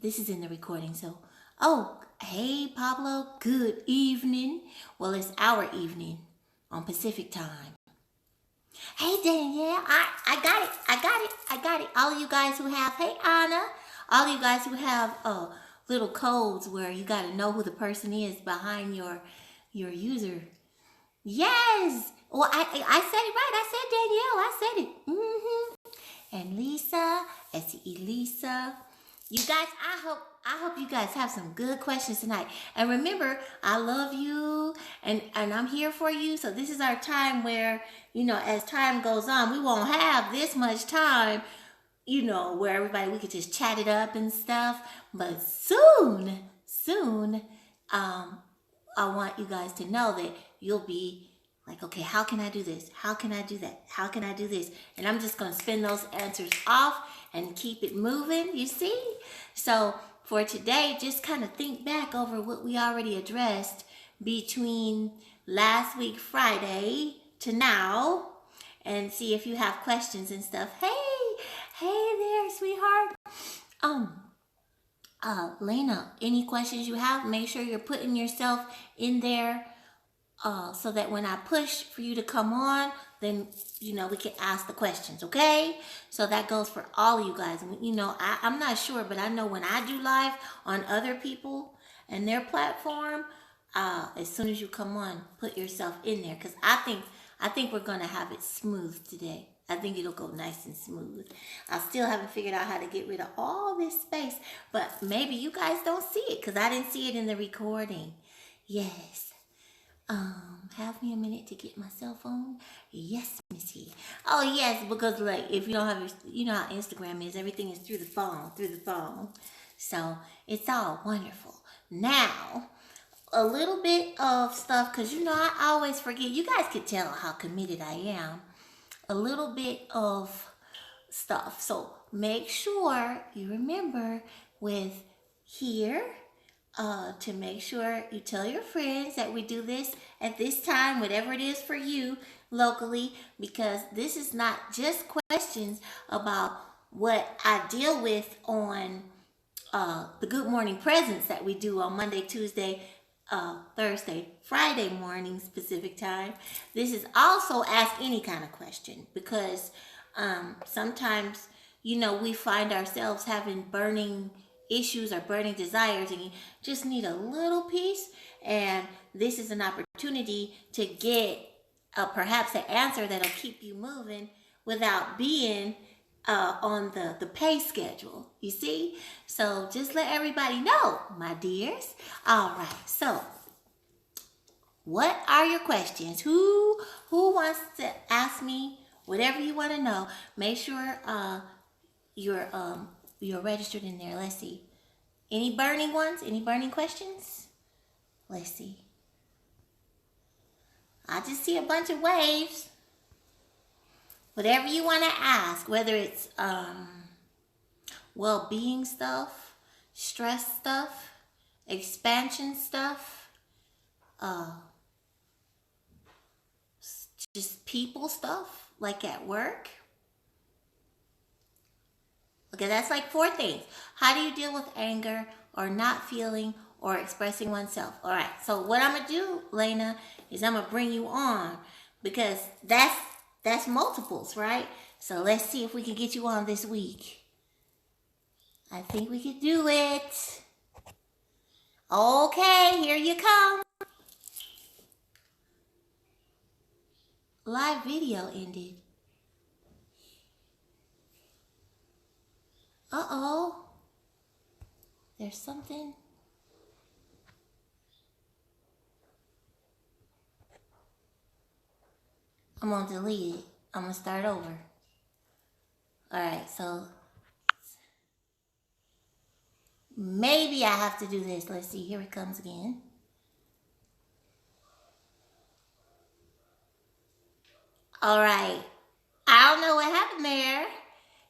This is in the recording, so. Oh, hey, Pablo. Good evening. Well, it's our evening on Pacific time. Hey, Danielle. I got it. All of you guys who have, hey, Anna. All of you guys who have little codes where you got to know who the person is behind your user. Yes. Well, I said it right. I said Danielle. I said it. And Lisa, Lisa. You guys, I hope you guys have some good questions tonight. And remember, I love you and I'm here for you. So this is our time where, as time goes on, we won't have this much time, where everybody, we could just chat it up and stuff. But soon, I want you guys to know that you'll be like, okay, how can I do this? How can I do that? How can I do this? And I'm just going to spin those answers off and keep it moving, you see? So for today, just kind of think back over what we already addressed between last week, Friday, to now, and see if you have questions and stuff. Hey there, sweetheart. Lena, any questions you have, make sure you're putting yourself in there so that when I push for you to come on, then, we can ask the questions, okay? So that goes for all of you guys. I'm not sure, but I know when I do live on other people and their platform, as soon as you come on, put yourself in there. Because I think we're going to have it smooth today. I think it'll go nice and smooth. I still haven't figured out how to get rid of all this space, but maybe you guys don't see it because I didn't see it in the recording. Yes. Have me a minute to get my cell phone? Yes, Missy. Oh, yes, because if you don't have your, how Instagram is, everything is through the phone. So it's all wonderful. Now, a little bit of stuff, because I always forget. You guys could tell how committed I am. A little bit of stuff. So make sure you remember with here, to make sure you tell your friends that we do this at this time, whatever it is for you locally, because this is not just questions about what I deal with on the Good Morning Presents that we do on Monday, Tuesday, Thursday, Friday morning Pacific time. This is also ask any kind of question because sometimes, we find ourselves having burning issues or burning desires and you just need a little piece, and this is an opportunity to get perhaps an answer that'll keep you moving without being on the pay schedule, you see? So just let everybody know, my dears. All right, so what are your questions? Who wants to ask me whatever you want to know? Make sure you're registered in there. Let's see. Any burning ones? Any burning questions? Let's see. I just see a bunch of waves. Whatever you want to ask, whether it's well-being stuff, stress stuff, expansion stuff, just people stuff, like at work. Okay, that's like 4 things. How do you deal with anger or not feeling or expressing oneself? All right, so what I'm going to do, Lena, is I'm going to bring you on because that's multiples, right? So let's see if we can get you on this week. I think we could do it. Okay, here you come. Live video ended. Uh-oh. There's something. I'm going to delete it. I'm going to start over. All right, so maybe I have to do this. Let's see. Here it comes again. All right. I don't know what happened there.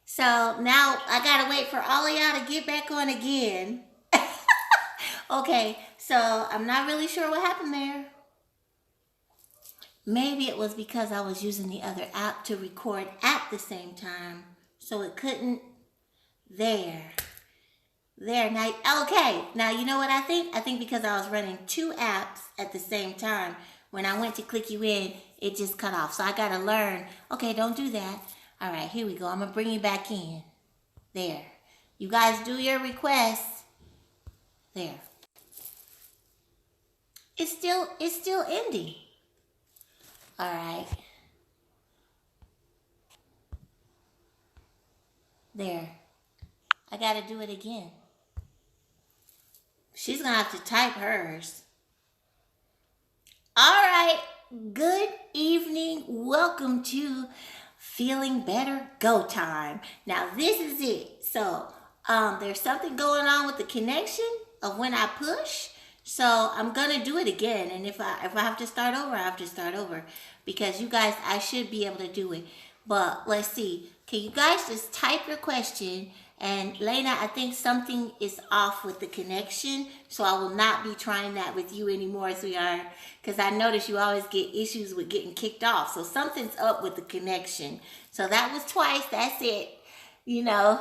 So now I got to wait for all of y'all to get back on again. Okay, so I'm not really sure what happened there. Maybe it was because I was using the other app to record at the same time. So it couldn't there. There. Now, okay. Now, you know what I think? I think because I was running two apps at the same time, when I went to click you in, it just cut off. So I got to learn. Okay, don't do that. All right, here we go. I'm going to bring you back in. There. You guys do your requests. There. It's still ending. All right. There. I got to do it again. She's going to have to type hers. All right. Good evening. Welcome to Feeling Better Go Time. Now, this is it. So, there's something going on with the connection of when I push. So, I'm going to do it again. And if I have to start over, I have to start over. Because you guys, I should be able to do it. But let's see. Can you guys just type your question? And Lena, I think something is off with the connection, so I will not be trying that with you anymore, sweetheart, because I notice you always get issues with getting kicked off. So something's up with the connection. So that was twice. That's it. You know.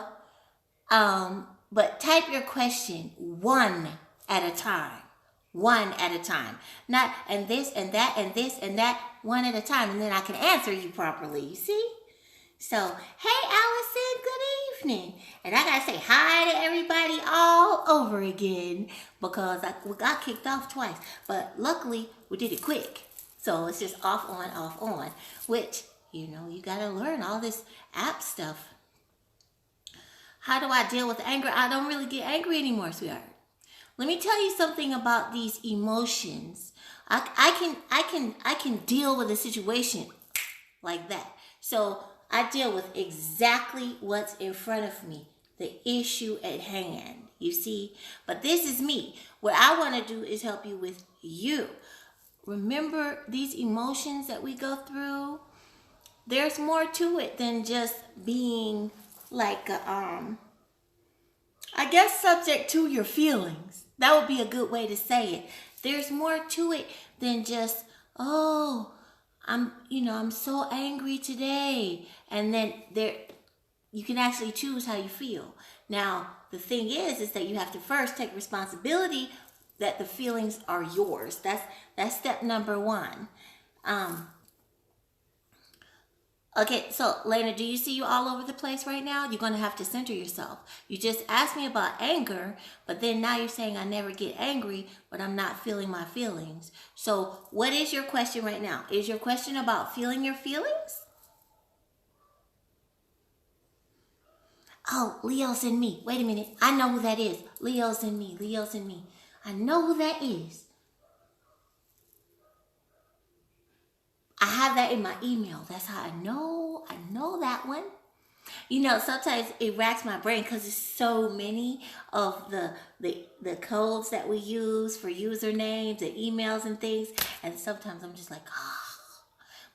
But type your question one at a time. One at a time. Not and this and that and this and that, one at a time, and then I can answer you properly. You see? So, hey, Allison, good evening. And I got to say hi to everybody all over again because we got kicked off twice. But luckily, we did it quick. So, it's just off, on, which, you know, you got to learn all this app stuff. How do I deal with anger? I don't really get angry anymore, sweetheart. Let me tell you something about these emotions. I can deal with a situation like that. So, I deal with exactly what's in front of me, the issue at hand, you see? But this is me. What I want to do is help you with you. Remember these emotions that we go through? There's more to it than just being like, I guess subject to your feelings. That would be a good way to say it. There's more to it than just, oh, I'm so angry today. And then you can actually choose how you feel. Now, the thing is that you have to first take responsibility that the feelings are yours. That's step number one. Okay, so Lena, do you see you all over the place right now? You're going to have to center yourself. You just asked me about anger, but then now you're saying I never get angry, but I'm not feeling my feelings. So what is your question right now? Is your question about feeling your feelings? Oh, Leo's in me. Wait a minute. I know who that is. Leo's in me. Leo's in me. I know who that is. I have that in my email. That's how I know that one. You know, sometimes it racks my brain because there's so many of the codes that we use for usernames and emails and things. And sometimes I'm just like,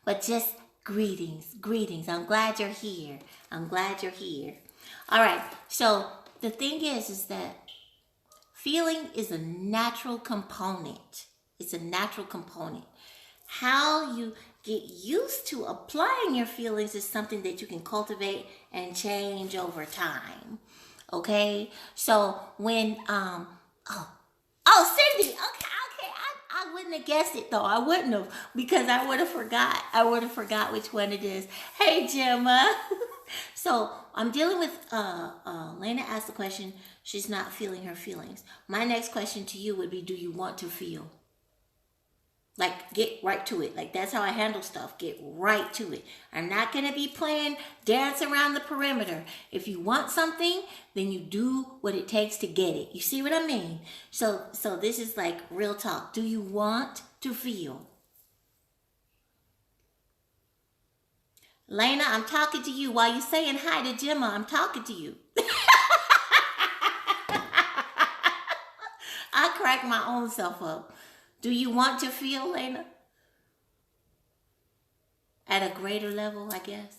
But just greetings. I'm glad you're here. All right. So the thing is that feeling is a natural component. It's a natural component. How you get used to applying your feelings is something that you can cultivate and change over time. Okay? So when Cindy, okay, I wouldn't have guessed it though. I wouldn't have, because I would have forgot which one it is. Hey Gemma. So I'm dealing with Lena asked the question, she's not feeling her feelings. My next question to you would be, do you want to feel? Like, get right to it. Like, that's how I handle stuff. Get right to it. I'm not going to be playing dance around the perimeter. If you want something, then you do what it takes to get it. You see what I mean? So this is like real talk. Do you want to feel? Lena, I'm talking to you. While you're saying hi to Gemma, I'm talking to you. I crack my own self up. Do you want to feel, Lena? At a greater level, I guess.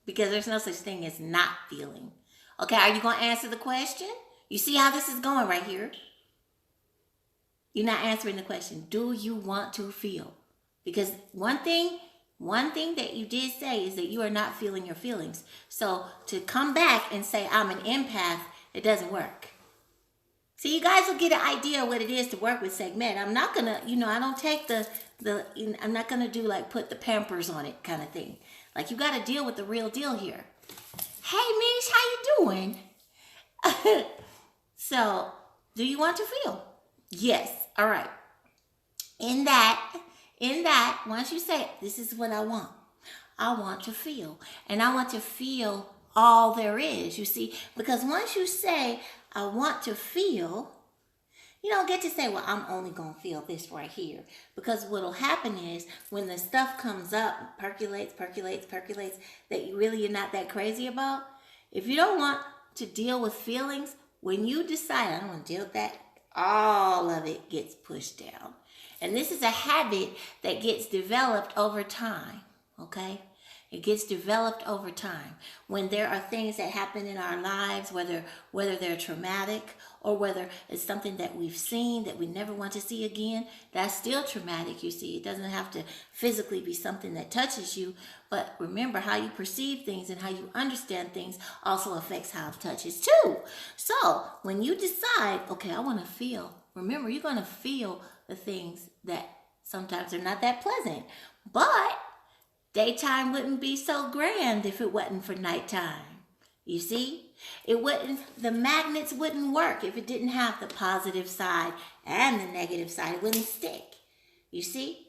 Because there's no such thing as not feeling. Okay, are you going to answer the question? You see how this is going right here? You're not answering the question. Do you want to feel? Because one thing that you did say is that you are not feeling your feelings. So to come back and say I'm an empath, it doesn't work. So you guys will get an idea of what it is to work with Segmet. I'm not gonna, I don't take I'm not gonna do like put the Pampers on it kind of thing. Like you got to deal with the real deal here. Hey, Mish, how you doing? So, do you want to feel? Yes. All right. In that, once you say, this is what I want to feel. And I want to feel all there is, you see. Because once you say, I want to feel, you don't get to say, well, I'm only going to feel this right here. Because what will happen is when the stuff comes up, percolates, that you're not that crazy about, if you don't want to deal with feelings, when you decide, I don't want to deal with that, all of it gets pushed down. And this is a habit that gets developed over time, okay? It gets developed over time. When there are things that happen in our lives, whether they're traumatic or whether it's something that we've seen that we never want to see again, that's still traumatic, you see. It doesn't have to physically be something that touches you, but remember how you perceive things and how you understand things also affects how it touches too. So when you decide, okay, I want to feel, remember you're going to feel the things that sometimes are not that pleasant, but daytime wouldn't be so grand if it wasn't for nighttime. You see? The magnets wouldn't work if it didn't have the positive side and the negative side. It wouldn't stick. You see?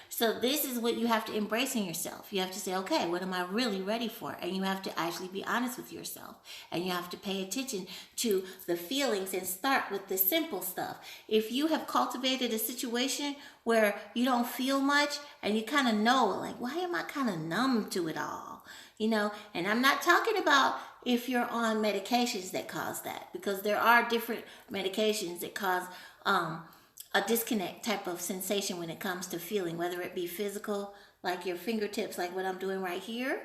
So this is what you have to embrace in yourself. You have to say, okay, what am I really ready for? And you have to actually be honest with yourself. And you have to pay attention to the feelings and start with the simple stuff. If you have cultivated a situation where you don't feel much and you kind of know, like, why am I kind of numb to it all? And I'm not talking about if you're on medications that cause that, because there are different medications that cause a disconnect type of sensation when it comes to feeling, whether it be physical, like your fingertips, like what I'm doing right here,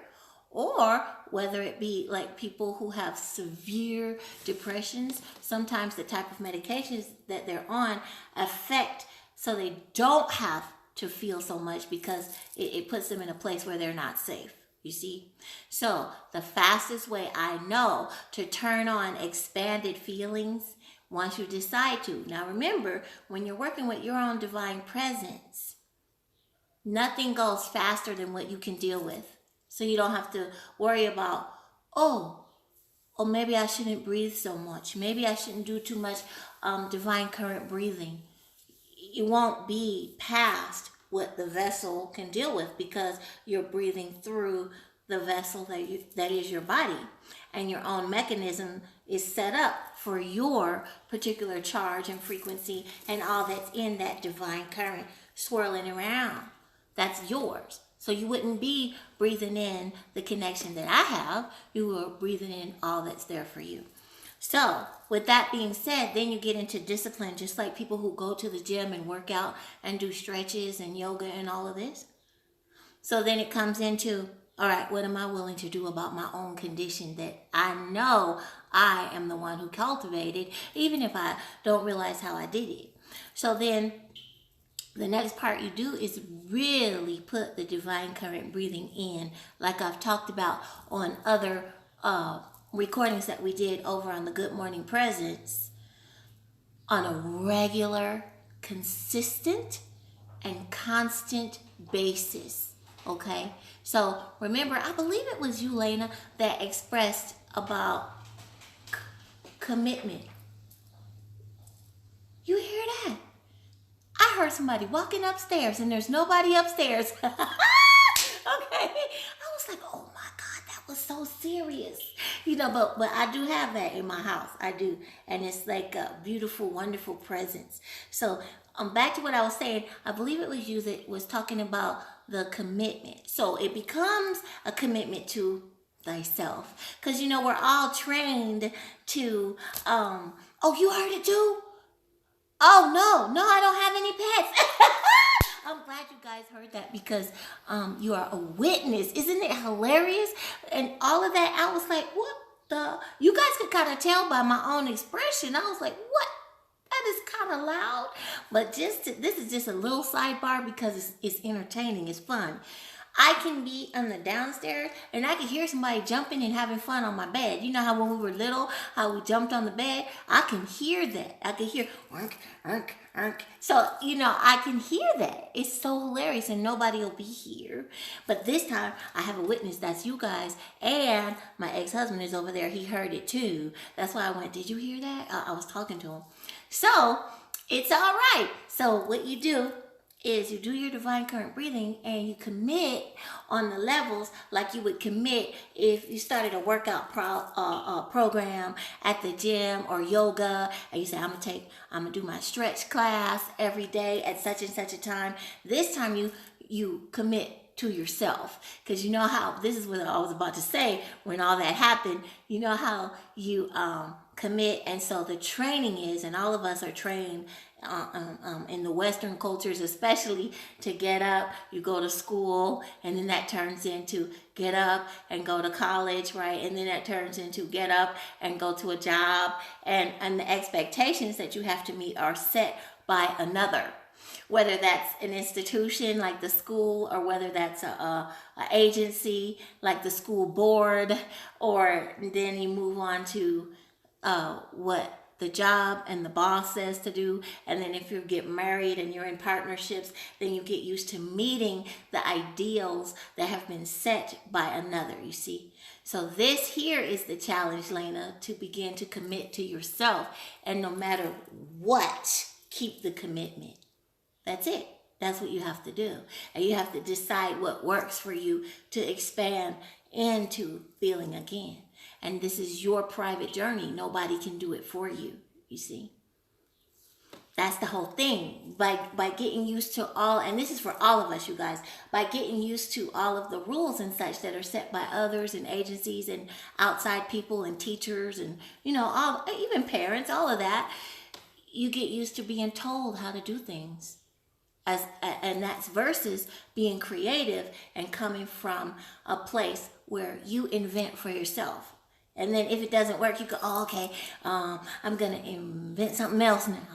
or whether it be like people who have severe depressions. Sometimes the type of medications that they're on affect so they don't have to feel so much because it puts them in a place where they're not safe. You see? So the fastest way I know to turn on expanded feelings, once you decide to. Now remember, when you're working with your own divine presence, nothing goes faster than what you can deal with. So you don't have to worry about, oh, maybe I shouldn't breathe so much. Maybe I shouldn't do too much divine current breathing. You won't be past what the vessel can deal with because you're breathing through the vessel that is your body. And your own mechanism is set up for your particular charge and frequency and all that's in that divine current swirling around. That's yours. So you wouldn't be breathing in the connection that I have. You are breathing in all that's there for you. So with that being said, then you get into discipline, just like people who go to the gym and work out and do stretches and yoga and all of this. So then it comes into, all right, what am I willing to do about my own condition that I know I am the one who cultivated, even if I don't realize how I did it? So then the next part you do is really put the divine current breathing in, like I've talked about on other recordings that we did over on the Good Morning Presence, on a regular, consistent, and constant basis. Okay? So remember, I believe it was you, Lena, that expressed about commitment. You hear that? I heard somebody walking upstairs and there's nobody upstairs. Okay? I was like, oh my God, that was so serious. But I do have that in my house. I do. And it's like a beautiful, wonderful presence. So back to what I was saying, I believe it was you that was talking about the commitment. So it becomes a commitment to thyself. Because, we're all trained to, oh, you heard it too? Oh, no, I don't have any pets. I'm glad you guys heard that because you are a witness. Isn't it hilarious? And all of that, I was like, what the? You guys could kind of tell by my own expression. I was like, what? That is kind of loud. But this is just a little sidebar because it's entertaining. It's fun. I can be on the downstairs and I can hear somebody jumping and having fun on my bed. You know how when we were little, how we jumped on the bed? I can hear that. I can hear ark, ark, ark. So, I can hear that. It's so hilarious and nobody will be here. But this time I have a witness. That's you guys. And my ex-husband is over there. He heard it too. That's why I went, did you hear that? I was talking to him. So it's all right. So what you do is you do your divine current breathing and you commit on the levels like you would commit if you started a workout program at the gym or yoga, and you say, I'm gonna do my stretch class every day at such and such a time. This time you commit to yourself, because you know how, this is what I was about to say when all that happened, you know how you commit. And so the training is, and all of us are trained in the Western cultures especially, to get up, you go to school, and then that turns into get up and go to college, right? And then that turns into get up and go to a job, and the expectations that you have to meet are set by another, whether that's an institution like the school, or whether that's a agency like the school board, or then you move on to what the job and the boss says to do. And then if you get married and you're in partnerships, then you get used to meeting the ideals that have been set by another, you see. So this here is the challenge, Lena, to begin to commit to yourself. And no matter what, keep the commitment. That's it. That's what you have to do. And you have to decide what works for you to expand into feeling again. And this is your private journey. Nobody can do it for you, you see. That's the whole thing. By getting used to all, and this is for all of us, you guys, by getting used to all of the rules and such that are set by others and agencies and outside people and teachers and, all, even parents, all of that, you get used to being told how to do things. And that's versus being creative and coming from a place where you invent for yourself. And then if it doesn't work, you go, oh, okay, I'm going to invent something else now.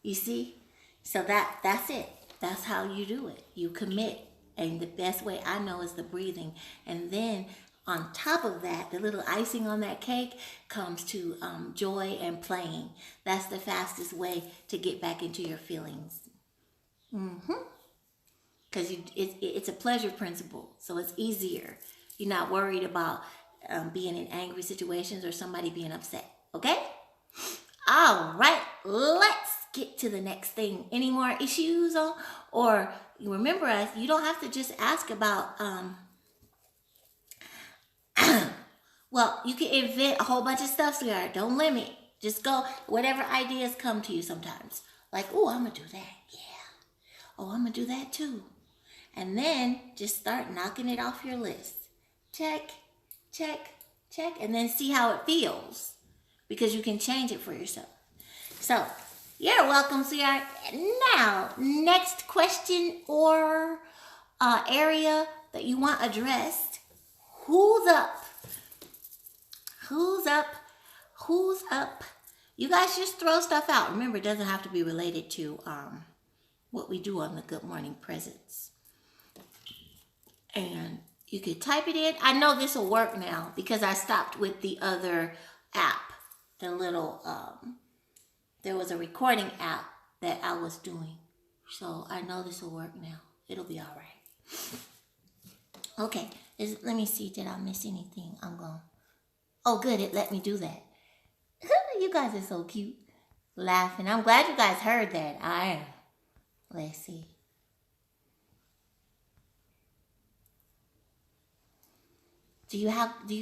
You see? So that's it. That's how you do it. You commit. And the best way I know is the breathing. And then on top of that, the little icing on that cake comes to joy and playing. That's the fastest way to get back into your feelings. Because it's a pleasure principle, so it's easier. You're not worried about being in angry situations or somebody being upset. Okay? All right, let's get to the next thing. Any more issues? Or remember us, you don't have to just ask about, well, you can invent a whole bunch of stuff, sweetheart. Don't limit. Just go, whatever ideas come to you sometimes. Like, oh, I'm going to do that. Yeah. Oh, I'm going to do that too. And then just start knocking it off your list. Check, check, check. And then see how it feels. Because you can change it for yourself. So, you're welcome, sweetheart. Now, next question or area that you want addressed. Who's up? Who's up? Who's up? You guys just throw stuff out. Remember, it doesn't have to be related to what we do on the Good Morning Presents. And you could type it in. I know this will work now because I stopped with the other app. The little, there was a recording app that I was doing. So I know this will work now. It'll be all right. Okay, let me see. Did I miss anything? I'm going. Oh, good. It let me do that. You guys are so cute. Laughing. I'm glad you guys heard that. I am. Let's see. Do you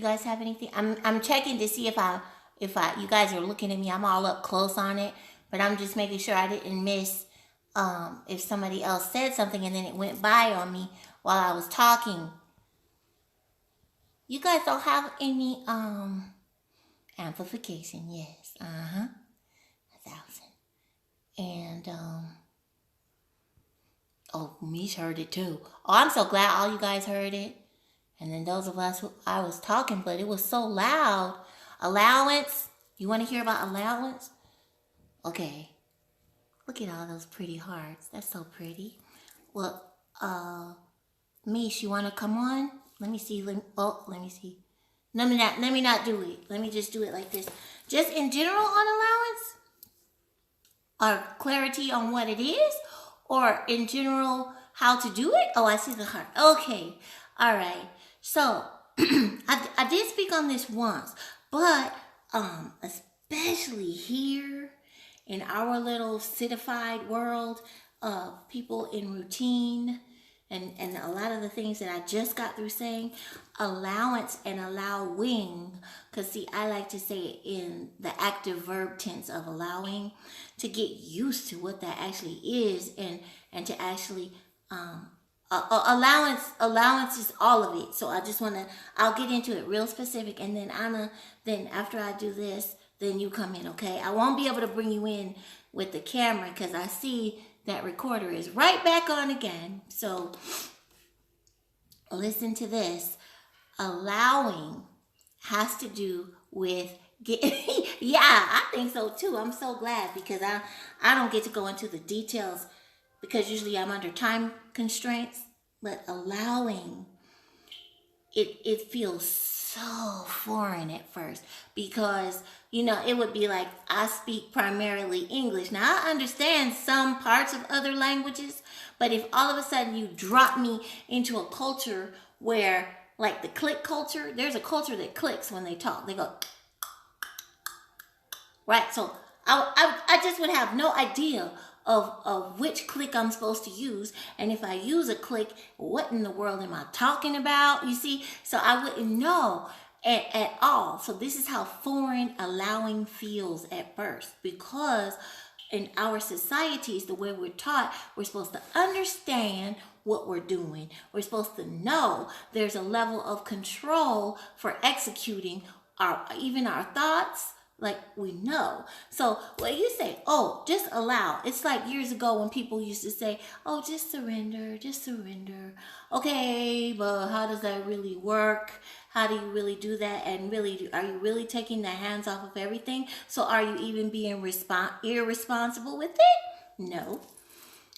guys have anything? I'm checking to see if you guys are looking at me. I'm all up close on it, but I'm just making sure I didn't miss if somebody else said something and then it went by on me while I was talking. You guys don't have any amplification, yes. 1,000. And oh, Mish heard it too. Oh, I'm so glad all you guys heard it. And then those of us who I was talking, but it was so loud. Allowance. You want to hear about allowance? Okay. Look at all those pretty hearts. That's so pretty. Well, Mish, you want to come on? Let me see. Let me see. Let me not do it. Let me just do it like this. Just in general on allowance, or clarity on what it is, or in general how to do it. Oh, I see the heart. Okay. All right. So I did speak on this once, but especially here in our little citified world of people in routine, and a lot of the things that I just got through saying, allowance and allowing, because see, I like to say it in the active verb tense of allowing, to get used to what that actually is, and to actually allowance is all of it. So I'll get into it real specific, and then after I do this, then you come in, okay? I won't be able to bring you in with the camera because I see that recorder is right back on again. So listen to this. Allowing has to do with yeah, I think so too. I'm so glad because I don't get to go into the details because usually I'm under time constraints, but allowing, it feels so foreign at first because, it would be like I speak primarily English. Now, I understand some parts of other languages, but if all of a sudden you drop me into a culture where, like the click culture, there's a culture that clicks when they talk. They go, right? So I just would have no idea of which click I'm supposed to use. And if I use a click, what in the world am I talking about? You see? So I wouldn't know at all. So this is how foreign allowing feels at first, because in our societies, the way we're taught, we're supposed to understand what we're doing. We're supposed to know there's a level of control for executing even our thoughts. Like we know. So when you say, oh, just allow, it's like years ago when people used to say, oh, just surrender, just surrender. Okay, but how does that really work? How do you really do that? And really, are you really taking the hands off of everything? So are you even being irresponsible with it? No.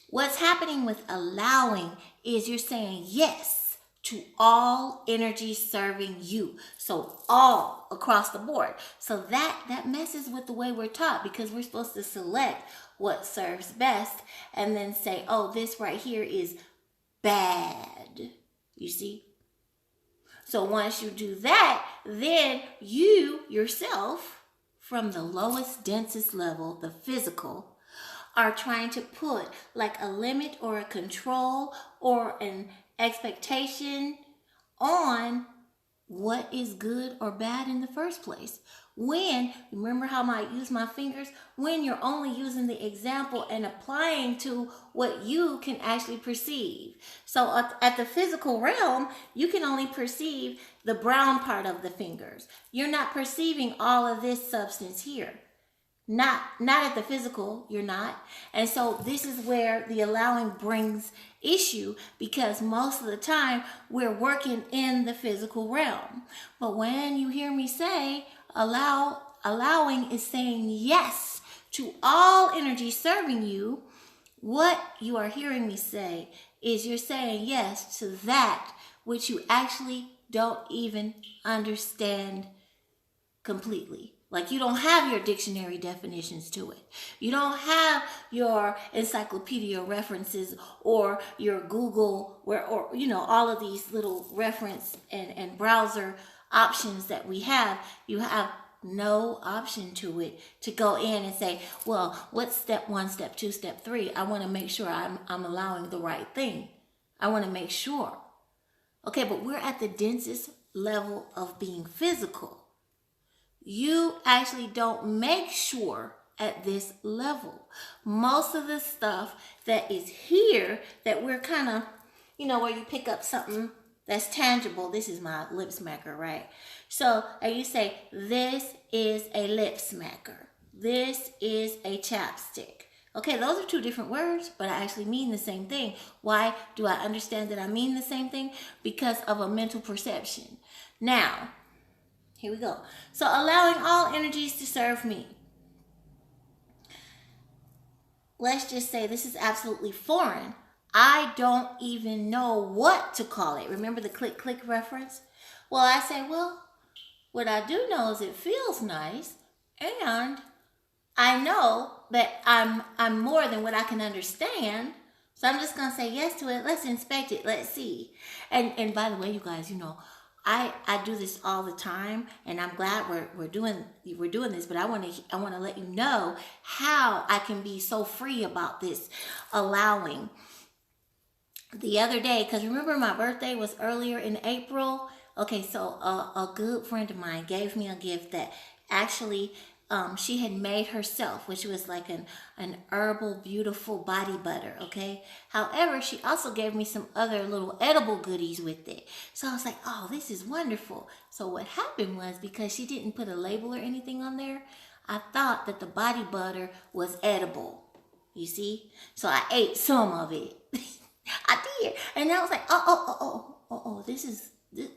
What's happening with allowing is you're saying yes to all energy serving you. So all across the board. So that messes with the way we're taught, because we're supposed to select what serves best and then say, oh, this right here is bad. You see? So once you do that, then you yourself, from the lowest, densest level, the physical, are trying to put like a limit or a control or an expectation on what is good or bad in the first place. Remember how I use my fingers? When you're only using the example and applying to what you can actually perceive. So at the physical realm, you can only perceive the brown part of the fingers. You're not perceiving all of this substance here. Not at the physical, you're not. And so this is where the allowing brings issue, because most of the time we're working in the physical realm. But when you hear me say allowing is saying yes to all energy serving you, what you are hearing me say is you're saying yes to that which you actually don't even understand completely. Like you don't have your dictionary definitions to it. You don't have your encyclopedia references or your Google or all of these little reference and browser options that we have. You have no option to it to go in and say, well, what's step 1, step 2, step 3? I want to make sure I'm allowing the right thing. I want to make sure. Okay, but we're at the densest level of being physical. You actually don't make sure at this level. Most of the stuff that is here that we're kind of, where you pick up something that's tangible. This is my lip smacker, right? So, and you say, this is a lip smacker. This is a chapstick. Okay, those are two different words, but I actually mean the same thing. Why do I understand that I mean the same thing? Because of a mental perception. Now, here we go. So allowing all energies to serve me. Let's just say this is absolutely foreign. I don't even know what to call it. Remember the click click reference? Well, I say, well, what I do know is it feels nice, and I know that I'm more than what I can understand. So I'm just gonna say yes to it. Let's inspect it. Let's see. And by the way, you guys, I do this all the time, and I'm glad we're doing this. But I want to let you know how I can be so free about this allowing. The other day, because remember my birthday was earlier in April. Okay, so a good friend of mine gave me a gift that actually she had made herself, which was like an herbal, beautiful body butter, okay? However, she also gave me some other little edible goodies with it. So I was like, oh, this is wonderful. So what happened was, because she didn't put a label or anything on there, I thought that the body butter was edible, you see? So I ate some of it. I did. And I was like,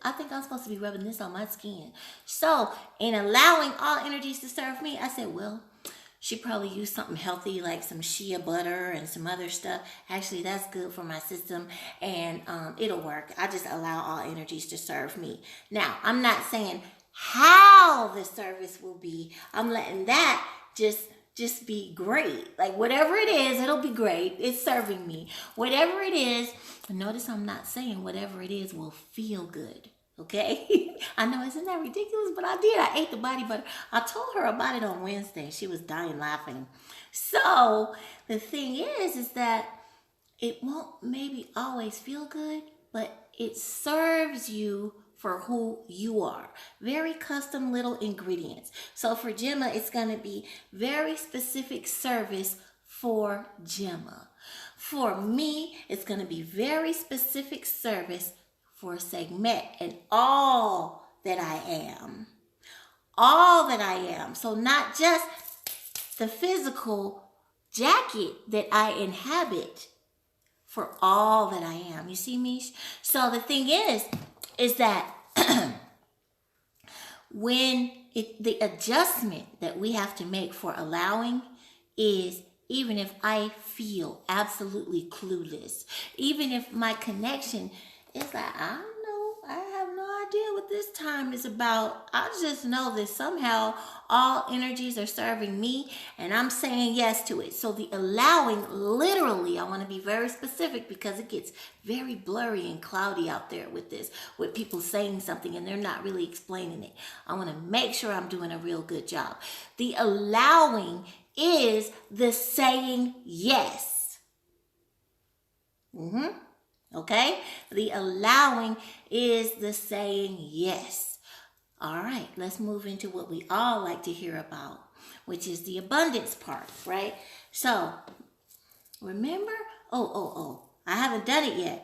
I think I'm supposed to be rubbing this on my skin. So, in allowing all energies to serve me, I said, well, she probably used something healthy like some shea butter and some other stuff. Actually, that's good for my system, and it'll work. I just allow all energies to serve me. Now, I'm not saying how the service will be. I'm letting that just be great. Like whatever it is, it'll be great. It's serving me. Whatever it is, notice I'm not saying whatever it is will feel good. Okay? I know, isn't that ridiculous? But I did. I ate the body butter. I told her about it on Wednesday. She was dying laughing. So the thing is that it won't maybe always feel good, but it serves you for who you are. Very custom little ingredients. So for Gemma, it's going to be very specific service for Gemma. For me, it's going to be very specific service for Segmet and all that I am. All that I am. So not just the physical jacket that I inhabit, for all that I am. You see me? So the thing is that when the adjustment that we have to make for allowing is, even if I feel absolutely clueless, even if my connection is like, I don't know, I have no idea what this time is about. I just know that somehow all energies are serving me, and I'm saying yes to it. So the allowing, literally, I want to be very specific because it gets very blurry and cloudy out there with this, with people saying something and they're not really explaining it. I want to make sure I'm doing a real good job. The allowing is the saying yes. Okay? The allowing is the saying yes. All right, let's move into what we all like to hear about, which is the abundance part, right? So, remember? I haven't done it yet.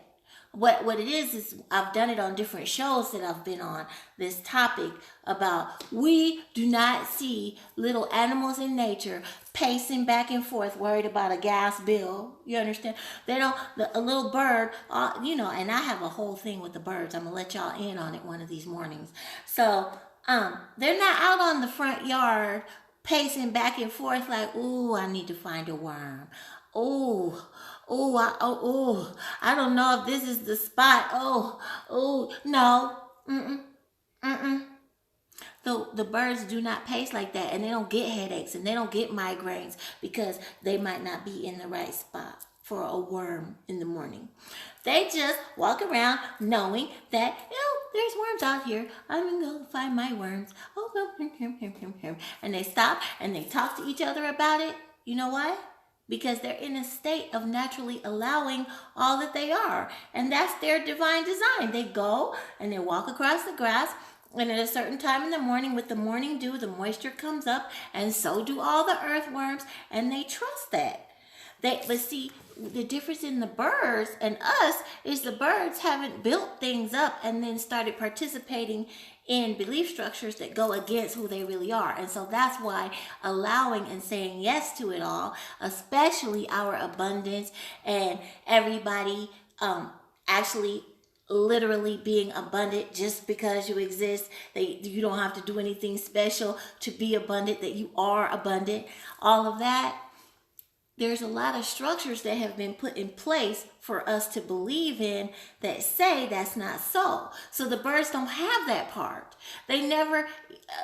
What it is I've done it on different shows that I've been on, this topic about we do not see little animals in nature pacing back and forth worried about a gas bill. You understand? They don't, a little bird, and I have a whole thing with the birds. I'm going to let y'all in on it one of these mornings. So, they're not out on the front yard pacing back and forth like, ooh, I need to find a worm. I don't know if this is the spot. No. The birds do not pace like that, and they don't get headaches and they don't get migraines because they might not be in the right spot for a worm in the morning. They just walk around knowing that, there's worms out here. I'm going to go find my worms. And they stop and they talk to each other about it. You know why? Because they're in a state of naturally allowing all that they are. And that's their divine design. They go and they walk across the grass, and at a certain time in the morning with the morning dew, the moisture comes up, and so do all the earthworms, and they trust that. But see, the difference in the birds and us is the birds haven't built things up and then started participating in belief structures that go against who they really are. And so that's why allowing and saying yes to it all, especially our abundance and everybody actually literally being abundant just because you exist, that you don't have to do anything special to be abundant, that you are abundant, all of that. There's a lot of structures that have been put in place for us to believe in that say that's not so. So the birds don't have that part. They never,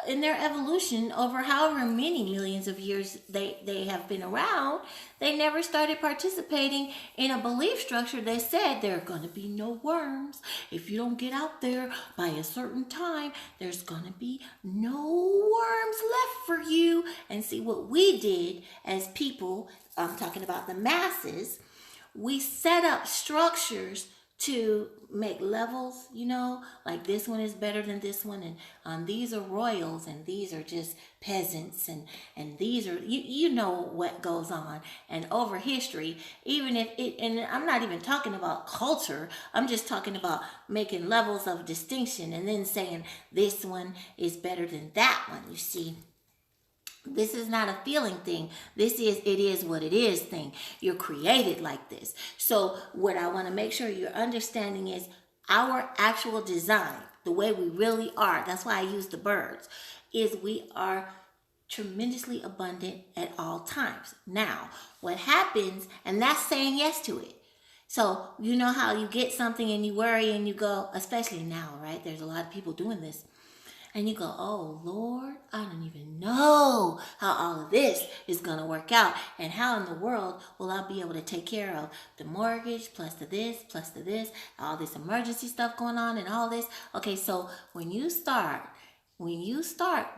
in their evolution over however many millions of years they have been around, they never started participating in a belief structure that said there are going to be no worms. If you don't get out there by a certain time, there's going to be no worms left for you. And see what we did as people, I'm talking about the masses, we set up structures to make levels, like this one is better than this one, and these are royals, and these are just peasants, and these are, you know what goes on. And over history, even if it, and I'm not even talking about culture, I'm just talking about making levels of distinction and then saying this one is better than that one, you see. This is not a feeling thing. This is it is what it is thing. You're created like this. So what I want to make sure you're understanding is our actual design, the way we really are. That's why I use the birds, is we are tremendously abundant at all times. Now, what happens, and that's saying yes to it. So you know how you get something and you worry and you go, especially now, right? There's a lot of people doing this. And you go, oh, Lord, I don't even know how all of this is going to work out. And how in the world will I be able to take care of the mortgage, plus to this, all this emergency stuff going on and all this. Okay, so when you start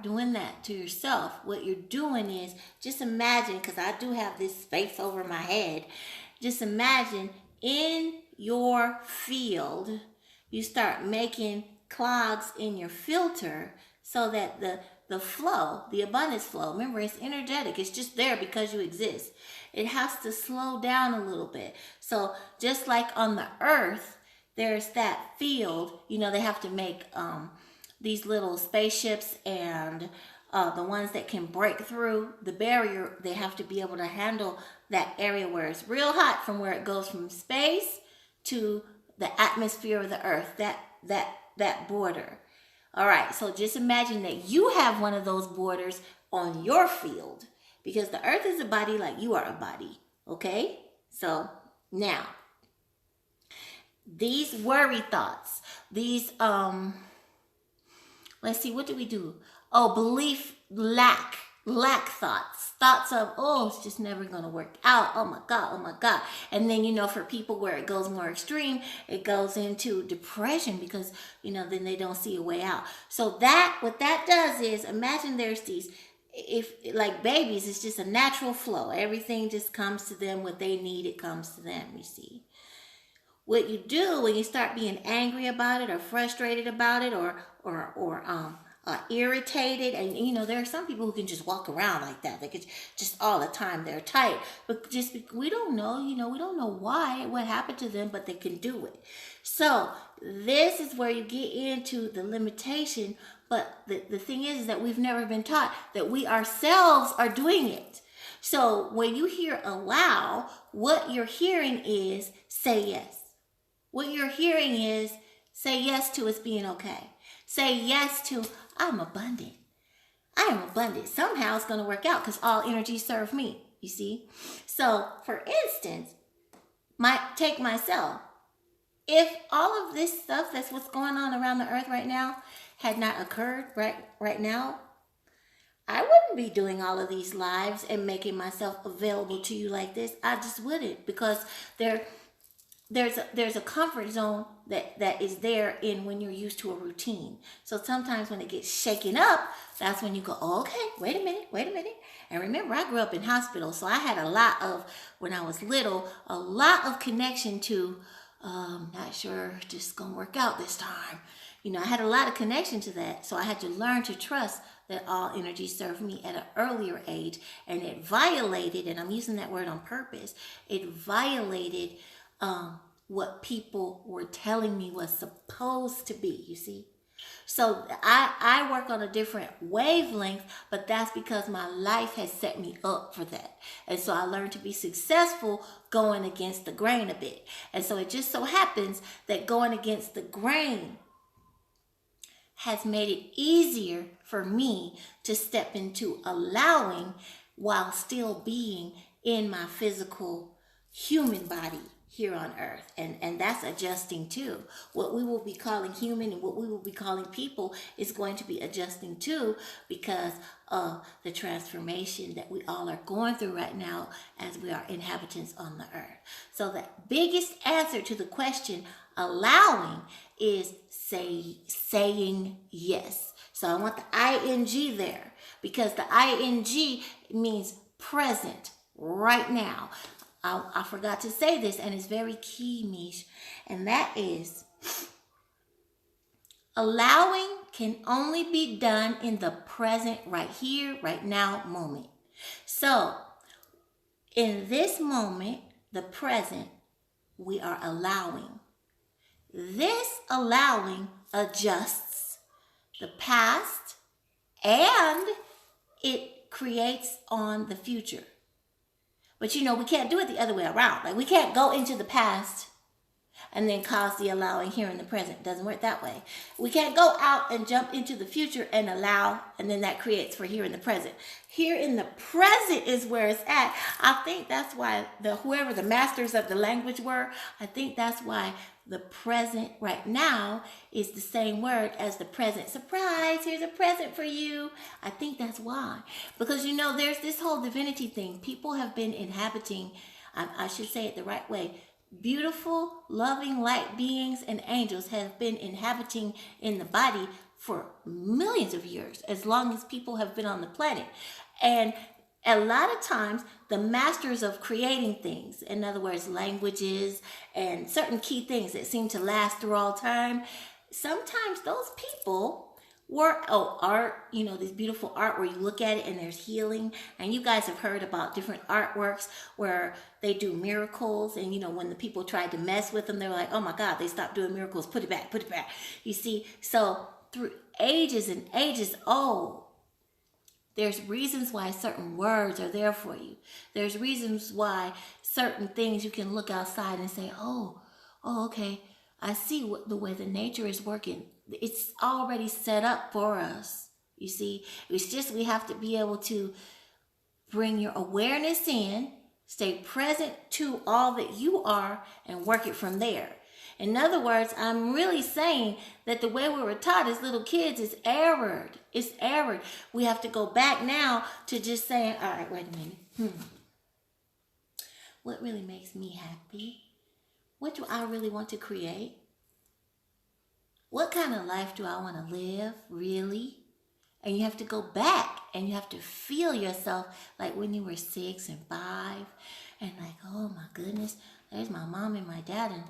doing that to yourself, what you're doing is, just imagine, because I do have this space over my head, just imagine in your field, you start making clogs in your filter so that the flow, the abundance flow, remember it's energetic, it's just there because you exist. It has to slow down a little bit. So just like on the earth, there's that field, they have to make these little spaceships, and the ones that can break through the barrier, they have to be able to handle that area where it's real hot, from where it goes from space to the atmosphere of the earth, that border. All right, so just imagine that you have one of those borders on your field, because the earth is a body like you are a body. Okay, so now these worry thoughts, these let's see, what do we do? Oh, belief, lack thoughts of, oh, it's just never going to work out. Oh my God. And then, for people where it goes more extreme, it goes into depression because, then they don't see a way out. So what that does is, imagine there's these, if like babies, it's just a natural flow. Everything just comes to them. What they need, it comes to them, you see. What you do when you start being angry about it or frustrated about it or irritated, and there are some people who can just walk around like that. They could just all the time, they're tight, but we don't know, we don't know what happened to them, but they can do it. So this is where you get into the limitation. But the thing is that we've never been taught that we ourselves are doing it. So when you hear allow, what you're hearing is say yes. What you're hearing is say yes to it's being okay. Say yes to I'm abundant. I am abundant. Somehow it's going to work out because all energy serve me, you see. So for instance, take myself. If all of this stuff, that's what's going on around the earth right now, had not occurred right now, I wouldn't be doing all of these lives and making myself available to you like this. I just wouldn't, because there's a comfort zone that is there in when you're used to a routine. So sometimes when it gets shaken up, that's when you go, oh, okay, wait a minute. And remember, I grew up in hospitals, so I had when I was little, a lot of connection to, not sure just gonna work out this time. I had a lot of connection to that. So I had to learn to trust that all energy served me at an earlier age. And it violated, and I'm using that word on purpose, it violated what people were telling me was supposed to be, you see. So I work on a different wavelength, but that's because my life has set me up for that. And so I learned to be successful going against the grain a bit. And so it just so happens that going against the grain has made it easier for me to step into allowing while still being in my physical human body. here on earth, and that's adjusting too. What we will be calling human and what we will be calling people is going to be adjusting too, because of the transformation that we all are going through right now as we are inhabitants on the earth. So the biggest answer to the question allowing is saying yes. So I want the ing there, because the ing means present right now. I forgot to say this, and it's very key, Mish, and that is allowing can only be done in the present, right here, right now moment. So in this moment, the present, we are allowing. This allowing adjusts the past and it creates on the future. But you know, we can't do it the other way around. Like, we can't go into the past and then cause the allowing here in the present. It doesn't work that way. We can't go out and jump into the future and allow, and then that creates for here in the present. Here in the present is where it's at. I think that's why whoever the masters of the language were, I think that's why the present right now is the same word as the present. Surprise, here's a present for you. I think that's why. Because, you know, there's this whole divinity thing. People have been inhabiting, I should say it the right way, beautiful, loving, light beings and angels have been inhabiting in the body for millions of years, as long as people have been on the planet. And a lot of times, the masters of creating things, in other words, languages and certain key things that seem to last through all time, sometimes those people were, art, you know, this beautiful art where you look at it and there's healing. And you guys have heard about different artworks where they do miracles. And, you know, when the people tried to mess with them, they were like, oh my God, they stopped doing miracles. Put it back, put it back. You see, so through ages and ages, there's reasons why certain words are there for you. There's reasons why certain things you can look outside and say, oh, okay, I see the way the nature is working. It's already set up for us. You see, it's just we have to be able to bring your awareness in, stay present to all that you are, and work it from there. In other words, I'm really saying that the way we were taught as little kids is errored. It's errored. We have to go back now to just saying, all right, wait a minute. What really makes me happy? What do I really want to create? What kind of life do I want to live, really? And you have to go back and you have to feel yourself like when you were 6 and 5 and like, oh my goodness, there's my mom and my dad and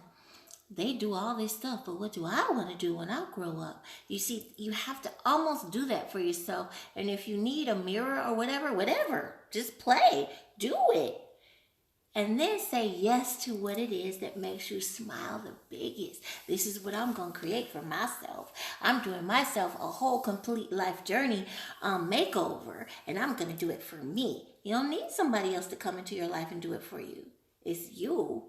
they do all this stuff, but what do I want to do when I grow up? You see, you have to almost do that for yourself. And if you need a mirror or whatever, just play, do it. And then say yes to what it is that makes you smile the biggest. This is what I'm going to create for myself. I'm doing myself a whole complete life journey makeover, and I'm going to do it for me. You don't need somebody else to come into your life and do it for you. It's you.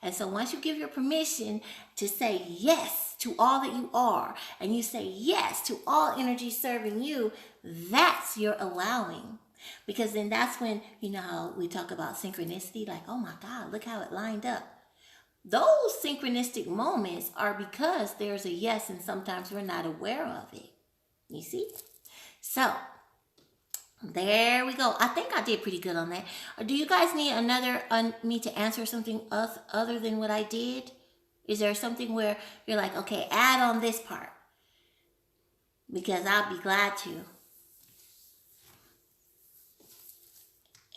And so once you give your permission to say yes to all that you are, and you say yes to all energy serving you, that's your allowing. Because then that's when, you know how we talk about synchronicity, like, oh my God, look how it lined up. Those synchronistic moments are because there's a yes, and sometimes we're not aware of it. You see? So, there we go. I think I did pretty good on that. Do you guys need me to answer something else other than what I did? Is there something where you're like, okay, add on this part? Because I'll be glad to.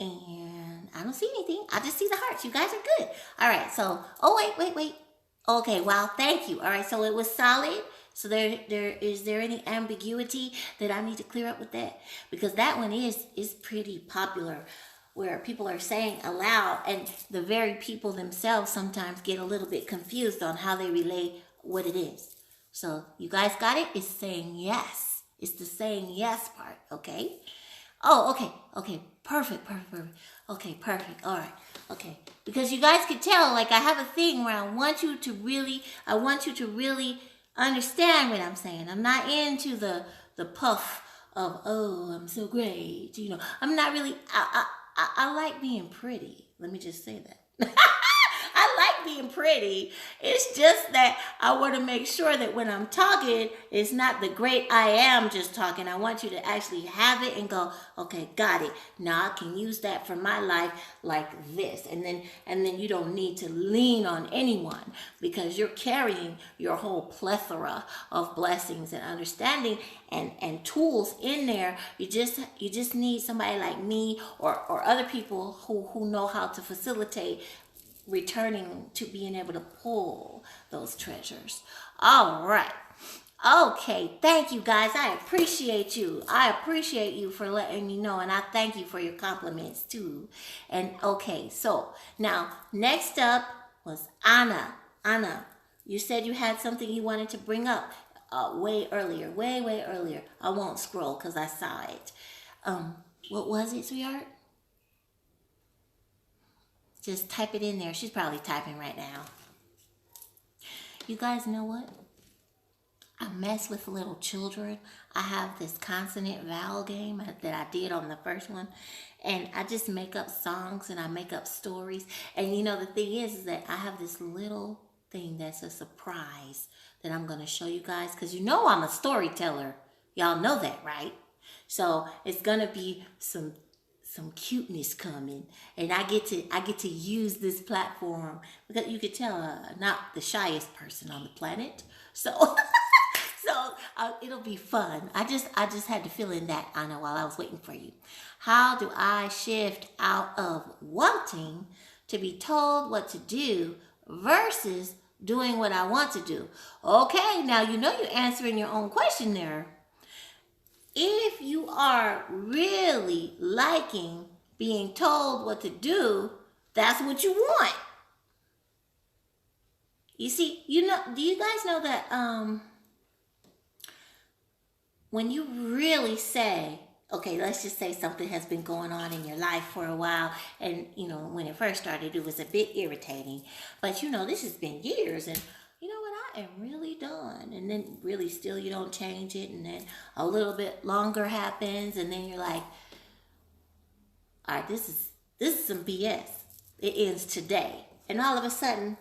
And I don't see anything. I just see the hearts. You guys are good. All right. So, wait. Okay. Wow. Thank you. All right. So it was solid. So is there any ambiguity that I need to clear up with that? Because that one is pretty popular, where people are saying aloud, and the very people themselves sometimes get a little bit confused on how they relate what it is. So you guys got it? It's saying yes. It's the saying yes part. Okay. Oh, okay. Perfect. Okay, perfect. All right. Okay. Because you guys could tell, like, I have a thing where I want you to really understand what I'm saying. I'm not into the puff of, oh, I'm so great. You know, I'm not really, I like being pretty. Let me just say that. I like being pretty. It's just that I want to make sure that when I'm talking, it's not the great I am just talking. I want you to actually have it and go, okay, got it. Now I can use that for my life like this. And then you don't need to lean on anyone because you're carrying your whole plethora of blessings and understanding and tools in there. You just need somebody like me or other people who know how to facilitate returning to being able to pull those treasures. All right. Okay, thank you guys. I appreciate you. I appreciate you for letting me know, and I thank you for your compliments too. And okay, so now next up was Anna. Anna, you said you had something you wanted to bring up way earlier. I won't scroll because I saw it. What was it, sweetheart? Just type it in there. She's probably typing right now. You guys know what? I mess with little children. I have this consonant vowel game that I did on the first one. And I just make up songs and I make up stories. And you know, the thing is that I have this little thing that's a surprise that I'm going to show you guys. Because you know I'm a storyteller. Y'all know that, right? So it's going to be some cuteness coming, and I get to use this platform because you could tell I'm not the shyest person on the planet, so it'll be fun. I just had to fill in that, Anna, while I was waiting for you. How do I shift out of wanting to be told what to do versus doing what I want to do? Okay, now you know you're answering your own question there. If you are really liking being told what to do, that's what you want. You see, you know, do you guys know that when you really say, okay, let's just say something has been going on in your life for a while, and you know, when it first started, it was a bit irritating, but you know, this has been years, and you know what, I am really done. And then really still you don't change it, and then a little bit longer happens, and then you're like, all right, this is some BS. It ends today. And all of a sudden,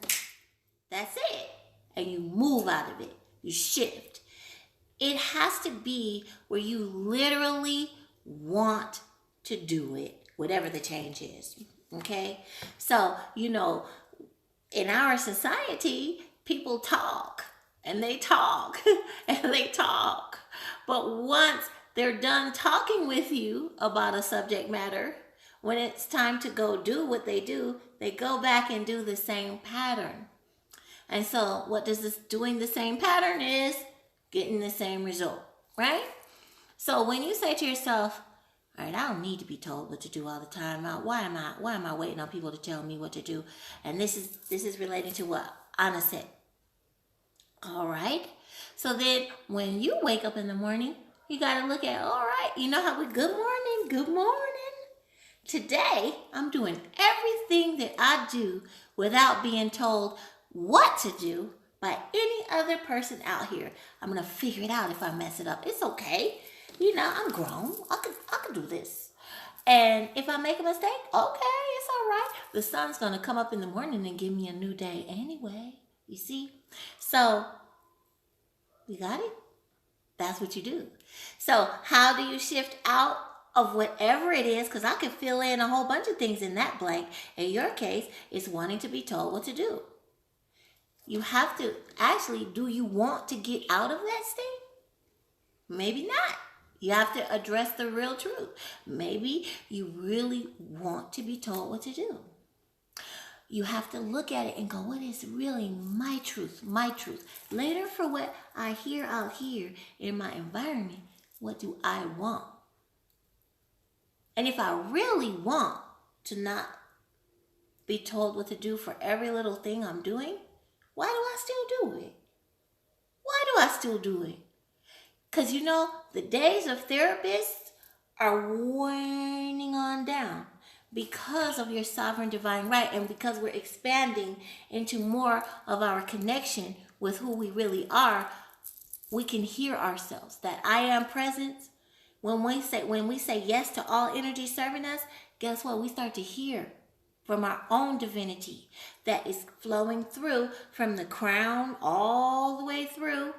that's it. And you move out of it. You shift. It has to be where you literally want to do it, whatever the change is. Okay? So, you know, in our society, people talk and they talk and they talk. But once they're done talking with you about a subject matter, when it's time to go do what they do, they go back and do the same pattern. And so what does this doing the same pattern is? Getting the same result, right? So when you say to yourself, all right, I don't need to be told what to do all the time. Why am I waiting on people to tell me what to do? And this is relating to what Anna said. All right. So then when you wake up in the morning, you got to look at, all right, you know how good morning. Today, I'm doing everything that I do without being told what to do by any other person out here. I'm going to figure it out if I mess it up. It's okay. You know, I'm grown. I can do this. And if I make a mistake, okay, it's all right. The sun's going to come up in the morning and give me a new day anyway. You see? So, you got it? That's what you do. So, how do you shift out of whatever it is? Because I could fill in a whole bunch of things in that blank. In your case, it's wanting to be told what to do. You have to actually, do you want to get out of that state? Maybe not. You have to address the real truth. Maybe you really want to be told what to do. You have to look at it and go, what is really my truth? My truth. Later, for what I hear out here in my environment, what do I want? And if I really want to not be told what to do for every little thing I'm doing, why do I still do it? Why do I still do it? Because, you know, the days of therapists are waning on down because of your sovereign divine right, and because we're expanding into more of our connection with who we really are. We can hear ourselves. That I am presence. When we say yes to all energy serving us, guess what? We start to hear from our own divinity that is flowing through from the crown all the way through,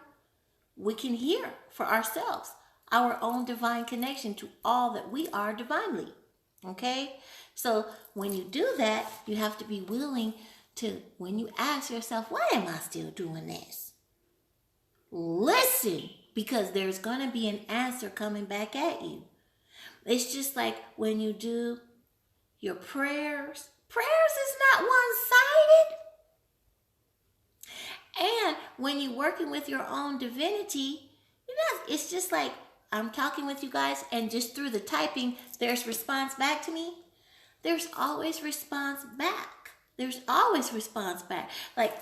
we can hear for ourselves our own divine connection to all that we are divinely. Okay? So when you do that, you have to be willing to, when you ask yourself, why am I still doing this? Listen, because there's going to be an answer coming back at you. It's just like when you do your prayers. Prayers is not one-sided. And when you're working with your own divinity, it's just like I'm talking with you guys, and just through the typing, there's response back to me. There's always response back. There's always response back. Like,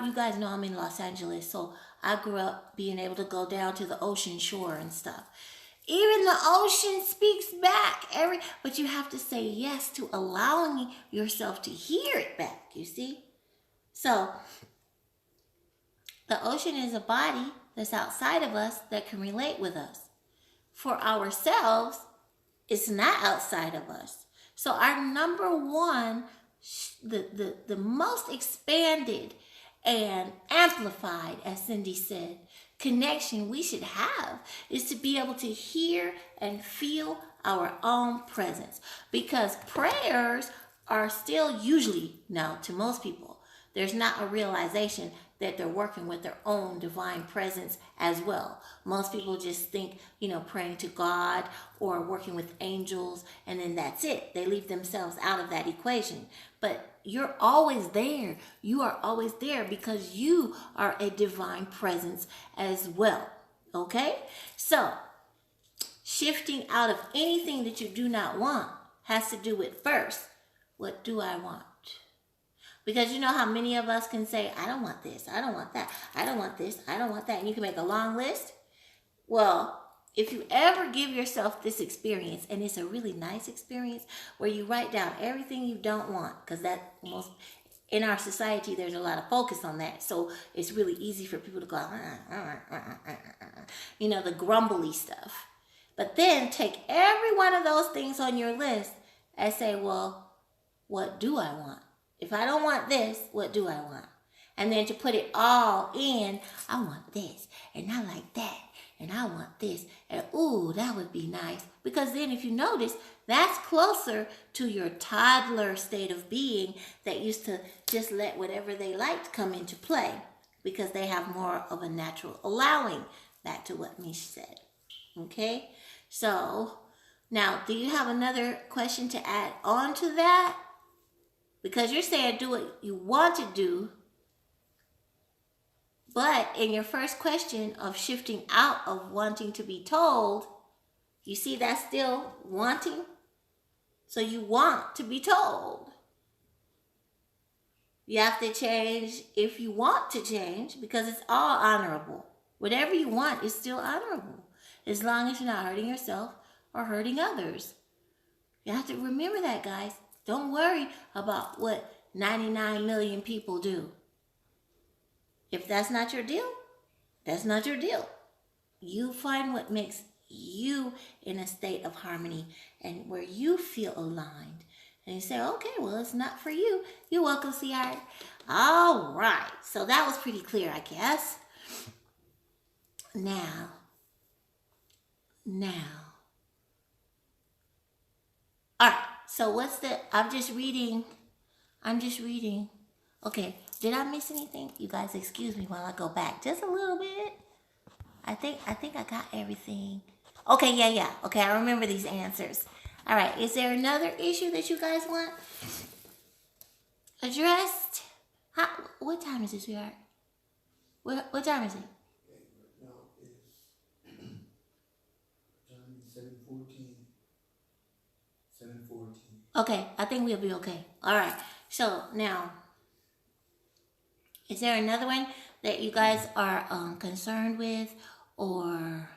you guys know I'm in Los Angeles, so I grew up being able to go down to the ocean shore and stuff. Even the ocean speaks back. But you have to say yes to allowing yourself to hear it back, you see? So, the ocean is a body that's outside of us that can relate with us. For ourselves, it's not outside of us. So our number one, the most expanded and amplified, as Cindy said, connection we should have is to be able to hear and feel our own presence. Because prayers are still usually, now to most people, there's not a realization that they're working with their own divine presence as well. Most people just think, praying to God or working with angels, and then that's it. They leave themselves out of that equation. But you're always there. You are always there because you are a divine presence as well. Okay? So, shifting out of anything that you do not want has to do with, first, what do I want? Because you know how many of us can say, I don't want this, I don't want that, I don't want this, I don't want that, and you can make a long list. Well, if you ever give yourself this experience, and it's a really nice experience, where you write down everything you don't want, because in our society, there's a lot of focus on that, so it's really easy for people to go, the grumbly stuff. But then take every one of those things on your list and say, well, what do I want? If I don't want this, what do I want? And then to put it all in, I want this, and I like that, and I want this, and ooh, that would be nice. Because then if you notice, that's closer to your toddler state of being that used to just let whatever they liked come into play, because they have more of a natural allowing, back to what Mish said. Okay? So, now, do you have another question to add on to that? Because you're saying do what you want to do, but in your first question of shifting out of wanting to be told, you see that's still wanting? So you want to be told. You have to change if you want to change, because it's all honorable. Whatever you want is still honorable, as long as you're not hurting yourself or hurting others. You have to remember that, guys. Don't worry about what 99 million people do. If that's not your deal, that's not your deal. You find what makes you in a state of harmony and where you feel aligned. And you say, okay, well, it's not for you. You're welcome, sweetheart. All right. So that was pretty clear, I guess. Now. All right. So I'm just reading. Okay, did I miss anything? You guys excuse me while I go back just a little bit. I think I got everything. Okay, yeah. Okay, I remember these answers. All right, is there another issue that you guys want addressed? What time is it, sweetheart? What time is it? Now it's 7:14. 7:14. Okay, I think we'll be okay. All right. So now, is there another one that you guys are concerned with, or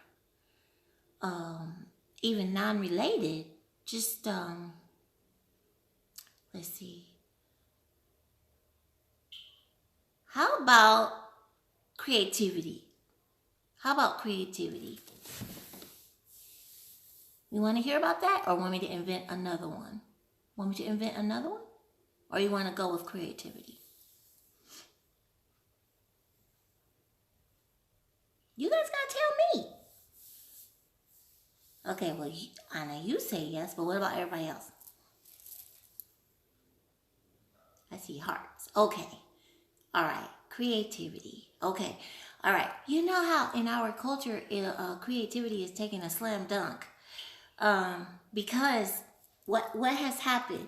even non-related? Just let's see. How about creativity? You want to hear about that, or want me to invent another one? Want me to invent another one? or you want to go with creativity? You guys gotta tell me. Okay, well, I know you say yes, but what about everybody else? I see hearts. Okay. All right. Creativity. Okay. All right. You know how in our culture, creativity is taking a slam dunk. Because what has happened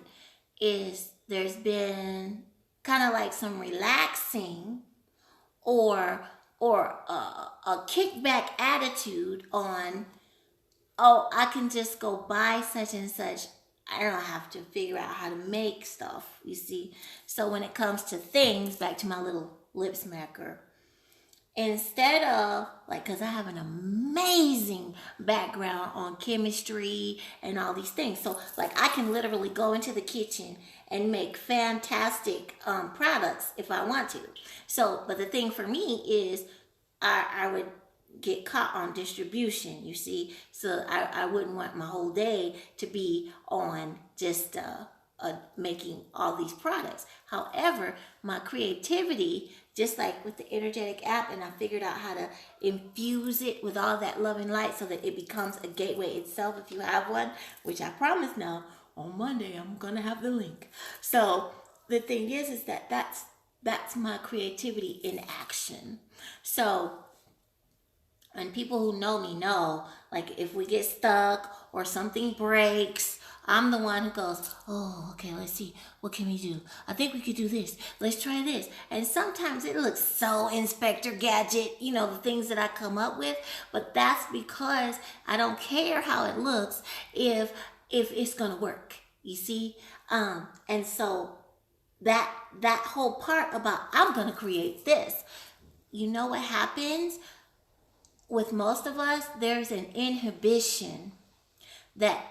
is there's been kind of like some relaxing or a kickback attitude on, oh, I can just go buy such and such. I don't have to figure out how to make stuff, you see. So when it comes to things, back to my little lip smacker, instead of, like, because I have an amazing background on chemistry and all these things. So, like, I can literally go into the kitchen and make fantastic products if I want to. So, but the thing for me is I would get caught on distribution, you see. So I wouldn't want my whole day to be on just making all these products. However, my creativity, just like with the energetic app, and I figured out how to infuse it with all that love and light so that it becomes a gateway itself if you have one, which I promise now on Monday I'm gonna have the link. So the thing is that that's my creativity in action. So, and people who know me know, like, if we get stuck or something breaks, I'm the one who goes, oh, okay, let's see. What can we do? I think we could do this. Let's try this. And sometimes it looks so Inspector Gadget, you know, the things that I come up with. But that's because I don't care how it looks if it's going to work, you see? And so that whole part about I'm going to create this, you know what happens? With most of us, there's an inhibition that,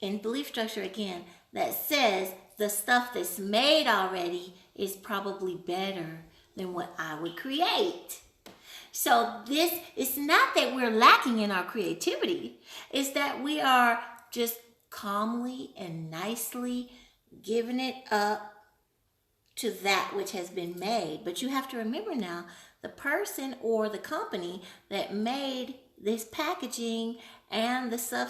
in belief structure again, that says the stuff that's made already is probably better than what I would create. So this, it's not that we're lacking in our creativity. It's that we are just calmly and nicely giving it up to that which has been made. But you have to remember now, the person or the company that made this packaging and the substance